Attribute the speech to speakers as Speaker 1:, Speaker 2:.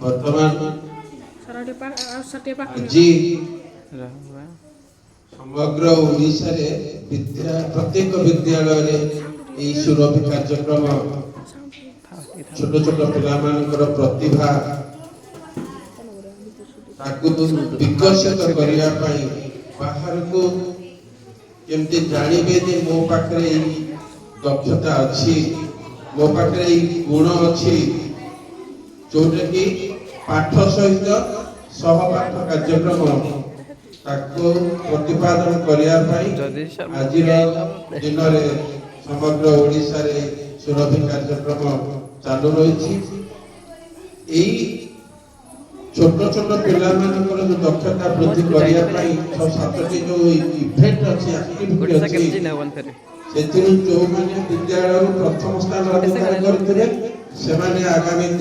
Speaker 1: ବର୍ତ୍ତମାନ ଆଜି ସମଗ୍ର ଓଡ଼ିଶାରେ ପ୍ରତ୍ୟେକ ବିଦ୍ୟାଳୟରେ ଏହି ସୁରଭି କାର୍ଯ୍ୟକ୍ରମ ଛୋଟ ଛୋଟ ପିଲାମାନଙ୍କର ପ୍ରତିଭା ତାକୁ ବିକଶିତ କରିବା ପାଇଁ ବାହାରକୁ କେମିତି ଜାଣିବେ ଯେ ମୋ ପାଖରେ ଏଇ ଦକ୍ଷତା ଅଛି, ମୋ ପାଖରେ ଏଇ ଗୁଣ ଅଛି, ଯୋଉଟା କି ପାଠ ସହିତ ସହପାଠ କାର୍ଯ୍ୟକ୍ରମ ତାକୁ ପ୍ରତିପାଦନ କରିବା ପାଇଁ ଆଜିର ଦିନରେ ସମଗ୍ର ଓଡ଼ିଶାରେ ସୁରଭି କାର୍ଯ୍ୟକ୍ରମ ଚାଲୁ ରହିଛି। ଏଇ ଛୋଟ ଛୋଟ ପିଲାମାନଙ୍କର ଯୋଉ ଦକ୍ଷତା ବୃଦ୍ଧି କରିବା ପାଇଁ 6-7ଟି ଯୋଉ ଇଭେଣ୍ଟ ଅଛି, ଆକ୍ଟିଭିଟି ଅଛି, ସେଥିରୁ ଯୋଉମାନେ ବିଦ୍ୟାଳୟରୁ ପ୍ରଥମ ସ୍ଥାନ ଅଧିକାର କରିଥିବେ ସେମାନେ ଆଗାମୀ